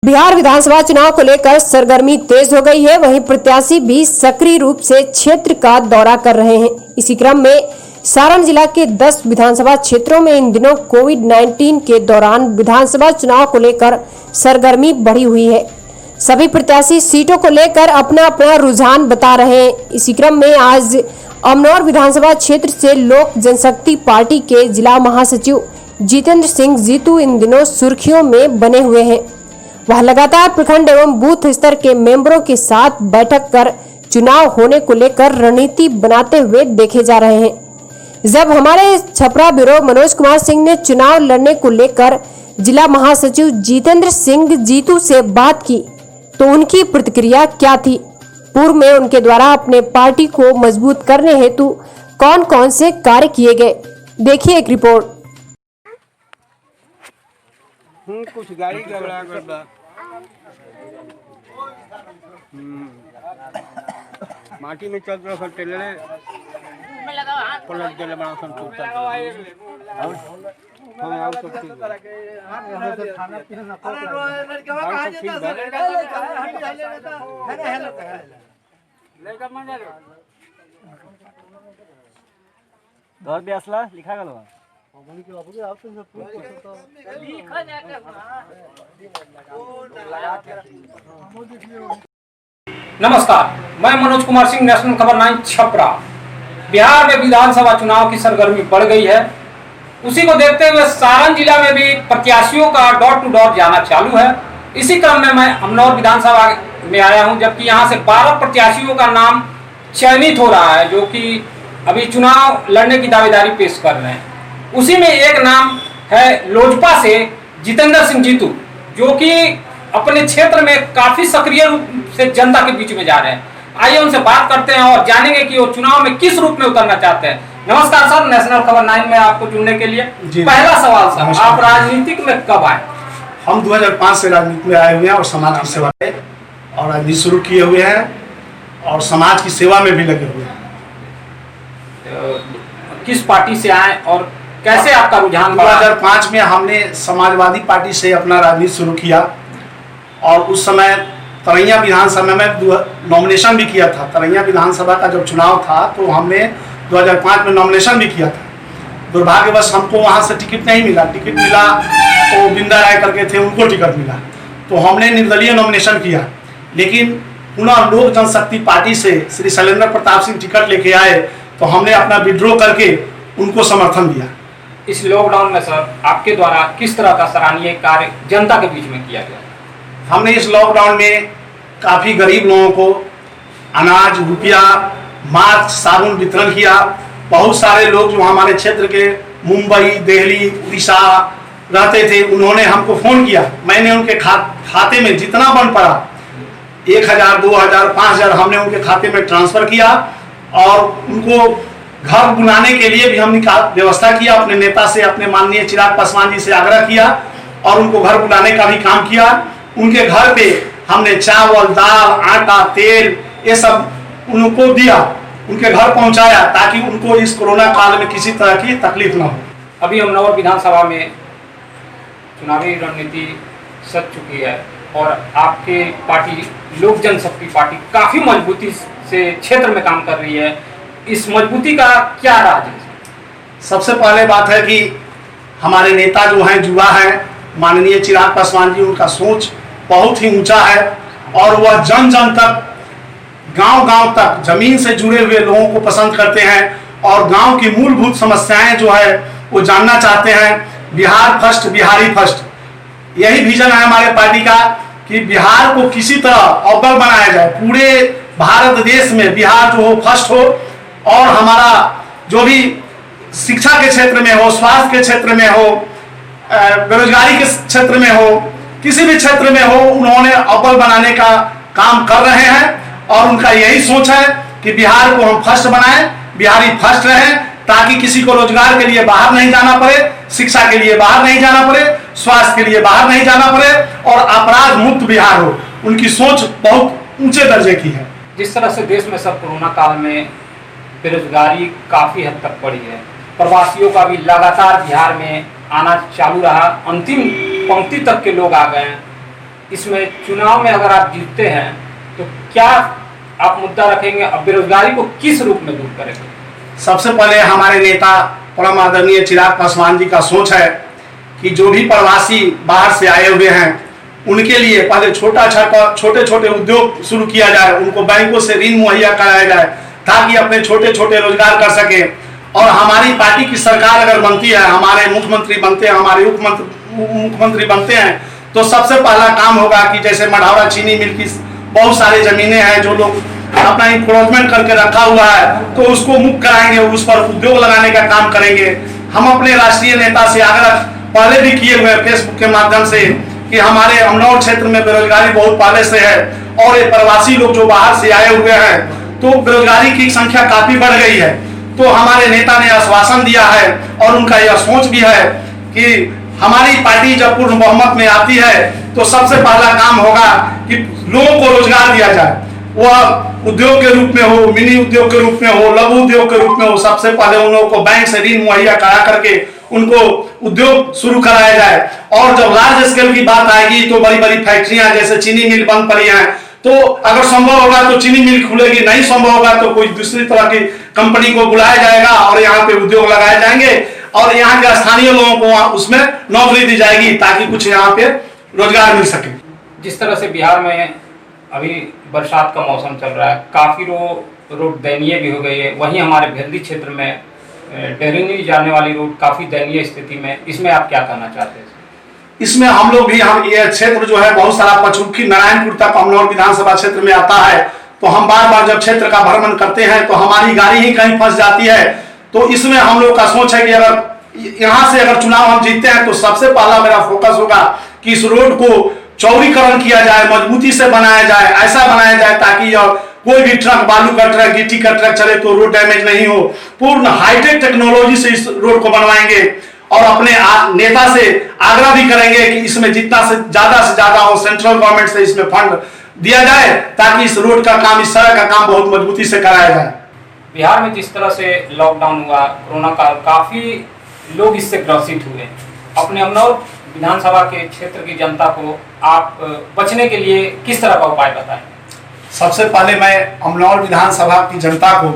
बिहार विधानसभा चुनाव को लेकर सरगर्मी तेज हो गई है। वहीं प्रत्याशी भी सक्रिय रूप से क्षेत्र का दौरा कर रहे हैं। इसी क्रम में सारण जिला के 10 विधानसभा क्षेत्रों में इन दिनों कोविड-19 के दौरान विधानसभा चुनाव को लेकर सरगर्मी बढ़ी हुई है। सभी प्रत्याशी सीटों को लेकर अपना अपना रुझान बता रहे हैं। इसी क्रम में आज अमनौर विधानसभा क्षेत्र से लोक जनशक्ति पार्टी के जिला महासचिव जितेंद्र सिंह जीतू इन दिनों सुर्खियों में बने हुए हैं। वह लगातार प्रखंड एवं बूथ स्तर के मेंबरों के साथ बैठक कर चुनाव होने को लेकर रणनीति बनाते हुए देखे जा रहे हैं। जब हमारे छपरा ब्यूरो मनोज कुमार सिंह ने चुनाव लड़ने को लेकर जिला महासचिव जितेंद्र सिंह जीतू से बात की तो उनकी प्रतिक्रिया क्या थी? पूर्व में उनके द्वारा अपने पार्टी को मजबूत करने हेतु कौन कौन से कार्य किए गए, देखिए एक रिपोर्ट। कुछ गाड़ी गड़बड़ा कर दा माटी में चल रहा टेलरे पलट गेले बड़ा सन टूटा और हम आउ सब ठीक खाना पीना और सब ठीक लेकर मन जा घर भी असला लिखा गलो नमस्कार, मैं मनोज कुमार सिंह, नेशनल खबर 9 छपरा। बिहार में विधानसभा चुनाव की सरगर्मी बढ़ गई है। उसी को देखते हुए सारण जिला में भी प्रत्याशियों का डोर टू डोर जाना चालू है। इसी क्रम में मैं अमनौर विधानसभा में आया हूं, जबकि यहां से 12 प्रत्याशियों का नाम चयनित हो रहा है, जो कि अभी चुनाव लड़ने की दावेदारी पेश कर रहे हैं। उसी में एक नाम है लोजपा से जितेंद्र सिंह जीतू, जो कि अपने क्षेत्र में काफी सक्रिय रूप से जनता के बीच में जा रहे हैं। आइए उनसे बात करते हैं और जानेंगे कि वो चुनाव में किस रूप में उतरना चाहते हैं। नमस्कार सर, नेशनल खबर 9 में आपको चुनने के लिए। पहला सवाल सर, आप राजनीतिक में कब आए? हम 2005 से राजनीति में आए हुए हैं और समाज की सेवा और राजनीति शुरू किए हुए हैं और समाज की सेवा में भी लगे हुए हैं। किस पार्टी से आए और कैसे आपका रुझान? 2005 में हमने समाजवादी पार्टी से अपना राजनीति शुरू किया और उस समय तरैया विधानसभा में नॉमिनेशन भी किया था। तरैया विधानसभा का जब चुनाव था तो हमने 2005 में नॉमिनेशन भी किया था। दुर्भाग्यवश हमको वहाँ से टिकट नहीं मिला। टिकट मिला तो बिंदा राय करके थे, उनको टिकट मिला, तो हमने निर्दलीय नॉमिनेशन किया। लेकिन पुनः लोक जनशक्ति पार्टी से श्री शैलेंद्र प्रताप सिंह टिकट लेके आए तो हमने अपना विड्रॉ करके उनको समर्थन दिया। इस लॉकडाउन में सर आपके द्वारा किस तरह का सराहनीय कार्य जनता के बीच में किया गया? हमने इस लॉकडाउन में काफ़ी गरीब लोगों को अनाज, रुपया, मास्क, साबुन वितरण किया। बहुत सारे लोग जो हमारे क्षेत्र के मुंबई, दिल्ली, उड़ीसा रहते थे, उन्होंने हमको फ़ोन किया। मैंने उनके खाते में जितना बन पड़ा 1000, 2000, 5000 हमने उनके खाते में ट्रांसफ़र किया और उनको घर बुलाने के लिए भी हमने व्यवस्था किया। अपने नेता से, अपने माननीय चिराग पासवान जी से आग्रह किया और उनको घर बुलाने का भी काम किया। उनके घर पे हमने चावल, दाल, आटा, तेल ये सब उनको दिया, उनके घर पहुंचाया ताकि उनको इस कोरोना काल में किसी तरह की तकलीफ न हो। अभी अमनौर विधानसभा में चुनावी रणनीति सज चुकी है और आपके पार्टी लोक जनशक्ति पार्टी काफी मजबूती से क्षेत्र में काम कर रही है। इस मजबूती का क्या राज है? सबसे पहले बात है कि हमारे नेता जो हैं युवा हैं, माननीय चिराग पासवान जी, उनका सोच बहुत ही ऊंचा है और वह जन जन तक, गांव-गांव तक जमीन से जुड़े हुए लोगों को पसंद करते हैं और गांव की मूलभूत समस्याएं जो है वो जानना चाहते हैं। बिहार फर्स्ट, बिहारी फर्स्ट, यही विजन है हमारे पार्टी का कि बिहार को किसी तरह अव्वल बनाया जाए। पूरे भारत देश में बिहार जो हो फर्स्ट हो और हमारा जो भी शिक्षा के क्षेत्र में हो, स्वास्थ्य के क्षेत्र में हो, बेरोजगारी के क्षेत्र में हो, किसी भी क्षेत्र में हो, उन्होंने अव्वल बनाने का काम कर रहे हैं और उनका यही सोच है कि बिहार को हम फर्स्ट बनाएं, बिहारी फर्स्ट रहें, ताकि किसी को रोजगार के लिए बाहर नहीं जाना पड़े, शिक्षा के लिए बाहर नहीं जाना पड़े, स्वास्थ्य के लिए बाहर नहीं जाना पड़े और अपराध मुक्त बिहार हो। उनकी सोच बहुत ऊंचे दर्जे की है। जिस तरह से देश में सब कोरोना काल में बेरोजगारी काफी हद तक बढ़ी है, प्रवासियों का भी लगातार बिहार में आना चालू रहा, अंतिम पंक्ति तक के लोग आ गए हैं। इसमें चुनाव में अगर आप जीतते हैं तो क्या आप मुद्दा रखेंगे, अब बेरोजगारी को किस रूप में दूर करेंगे? सबसे पहले हमारे नेता परम आदरणीय चिराग पासवान जी का सोच है कि जो भी प्रवासी बाहर से आए हुए हैं उनके लिए पहले छोटे छोटे उद्योग शुरू किया जाए, उनको बैंकों से ऋण मुहैया कराया जाए ताकि अपने छोटे छोटे रोजगार कर सके। और हमारी पार्टी की सरकार अगर बनती है, हमारे मुख्यमंत्री बनते हैं, हमारे उप मुख्यमंत्री बनते हैं, तो सबसे पहला काम होगा कि जैसे मढ़ौरा चीनी मिल की बहुत सारी जमीनें हैं जो लोग अपना इंक्रोचमेंट करके रखा हुआ है, तो उसको मुक्त कराएंगे, उस पर उद्योग लगाने का काम करेंगे। हम अपने राष्ट्रीय नेता से आग्रह पहले भी किए हुए फेसबुक के माध्यम से कि हमारे अमनौर क्षेत्र में बेरोजगारी बहुत पहले से है और ये प्रवासी लोग जो बाहर से आए हुए हैं तो बेरोजगारी की संख्या काफी बढ़ गई है। तो हमारे नेता ने आश्वासन दिया है और उनका यह सोच भी है कि हमारी पार्टी जब पूर्ण बहुमत में आती है तो सबसे पहला काम होगा कि लोगों को रोजगार दिया जाए, वह उद्योग के रूप में हो, मिनी उद्योग के रूप में हो, लघु उद्योग के रूप में हो। सबसे पहले उन लोगों को बैंक से ऋण मुहैया करा करके उनको उद्योग शुरू कराया जाए। और जब लार्ज स्केल की बात आएगी तो बड़ी बड़ी फैक्ट्रियां जैसे चीनी मिल बंद पड़ी हैं, तो अगर संभव होगा तो चीनी मिल खुलेगी, नहीं संभव होगा तो कोई दूसरी तरह की कंपनी को बुलाया जाएगा और यहाँ पे उद्योग लगाए जाएंगे और यहाँ के स्थानीय लोगों को उसमें नौकरी दी जाएगी ताकि कुछ यहाँ पे रोजगार मिल सके। जिस तरह से बिहार में अभी बरसात का मौसम चल रहा है, काफी रोड दयनीय भी हो गई है, वहीं हमारे भेल्दी क्षेत्र में डेरिनी जाने वाली रोड काफी दयनीय स्थिति में, इसमें आप क्या कहना चाहते हैं? इसमें हम लोग भी, हम ये क्षेत्र जो है बहुत सारा पचरुखी नारायणपुर तक अमनौर विधानसभा क्षेत्र में आता है, तो हम बार बार जब क्षेत्र का भ्रमण करते हैं तो हमारी गाड़ी ही कहीं फंस जाती है। तो इसमें हम लोग का सोच है कि अगर यहाँ से अगर चुनाव हम जीतते हैं तो सबसे पहला मेरा फोकस होगा कि इस रोड को चौड़ीकरण किया जाए, मजबूती से बनाया जाए, ऐसा बनाया जाए ताकि कोई भी ट्रक, बालू का ट्रक, गिट्टी का ट्रक चले तो रोड डैमेज नहीं हो। पूर्ण हाईटेक टेक्नोलॉजी से इस रोड को बनवाएंगे और अपने नेता से आग्रह भी करेंगे कि इसमें जितना से ज्यादा हो सेंट्रल गवर्नमेंट से इसमें फंड दिया जाए ताकि इस रोड का काम, इस सड़क का काम बहुत मजबूती से कराया जाए। बिहार में जिस तरह से लॉकडाउन हुआ, कोरोना काल, काफी लोग इससे ग्रसित हुए। अपने अमनौर विधानसभा के क्षेत्र की जनता को आप बचने के लिए किस तरह का उपाय बताएं? सबसे पहले मैं अमनौर विधानसभा की जनता को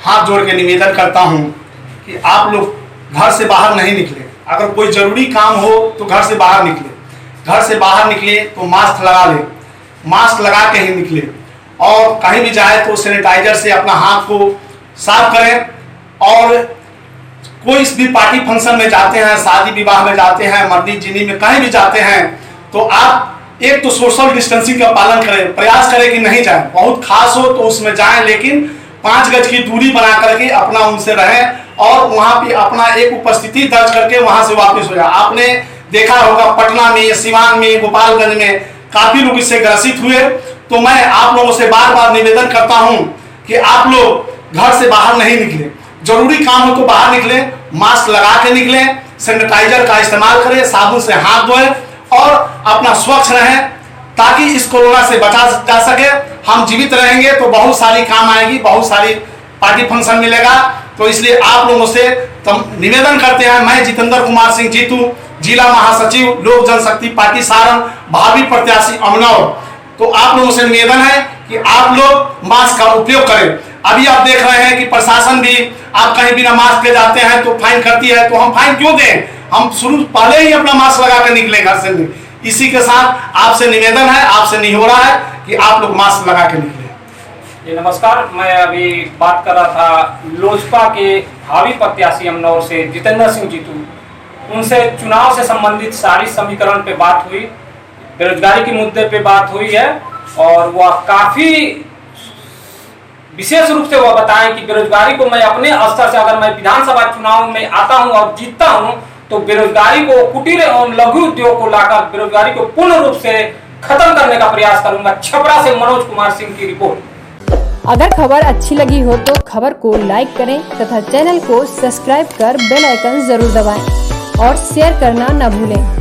हाथ जोड़ के निवेदन करता हूं कि आप लोग घर से बाहर नहीं निकले। अगर कोई जरूरी काम हो तो घर से बाहर निकले, घर से बाहर निकले तो मास्क लगा ले, मास्क लगा के ही निकले और कहीं भी जाए तो सैनिटाइजर से अपना हाथ को साफ करें। और कोई भी पार्टी फंक्शन में जाते हैं, शादी विवाह में जाते हैं, मर्दी जिनी में कहीं भी जाते हैं तो आप एक तो सोशल डिस्टेंसिंग का पालन करें, प्रयास करें कि नहीं जाए, बहुत खास हो तो उसमें जाएं लेकिन 5 गज की दूरी बना करके अपना उनसे रहें और वहां पे अपना एक उपस्थिति दर्ज करके वहां से वापस हो जाए। आपने देखा होगा पटना में, सिवान में, गोपालगंज में काफी लोग इससे ग्रसित हुए। तो मैं आप लोगों से बार बार निवेदन करता हूं कि आप लोग घर से बाहर नहीं निकले, जरूरी काम हो तो बाहर निकले, मास्क लगा के निकले, सैनिटाइजर का इस्तेमाल करें, साबुन से हाथ धोएं और अपना स्वच्छ रहें ताकि इस कोरोना से बचा जा सके। हम जीवित रहेंगे तो बहुत सारी काम आएगी, बहुत सारी पार्टी फंक्शन मिलेगा। तो इसलिए आप लोगों से निवेदन करते हैं, मैं जितेंद्र कुमार सिंह जीतू, जिला महासचिव लोक जनशक्ति पार्टी सारण, भावी प्रत्याशी अमनौर। तो आप लोगों से निवेदन है कि आप लोग मास्क का उपयोग करें। अभी आप देख रहे हैं कि प्रशासन भी, आप कहीं बिना मास्क के जाते हैं तो फाइन करती है, तो हम फाइन क्यों दें? हम शुरू पहले ही अपना मास्क लगा कर निकले घर से। इसी के साथ आपसे निवेदन है, आपसे निहोरा है कि आप लोग मास्क लगा के निकले। जी नमस्कार, मैं अभी बात कर रहा था लोजपा के भावी प्रत्याशी अमनौर से जितेंद्र सिंह जीतू। उनसे चुनाव से संबंधित सारी समीकरण पे बात हुई, बेरोजगारी के मुद्दे पे बात हुई है और वह काफी विशेष रूप से वह बताएं कि बेरोजगारी को मैं अपने स्तर से, अगर मैं विधानसभा चुनाव में आता हूं और जीतता हूं तो बेरोजगारी को, कुटीर एवं लघु उद्योग को लाकर बेरोजगारी को पूर्ण रूप से खत्म करने का प्रयास करूंगा। छपरा से मनोज कुमार सिंह की रिपोर्ट। अगर खबर अच्छी लगी हो तो खबर को लाइक करें तथा चैनल को सब्सक्राइब कर बेल आइकन जरूर दबाएं और शेयर करना न भूलें।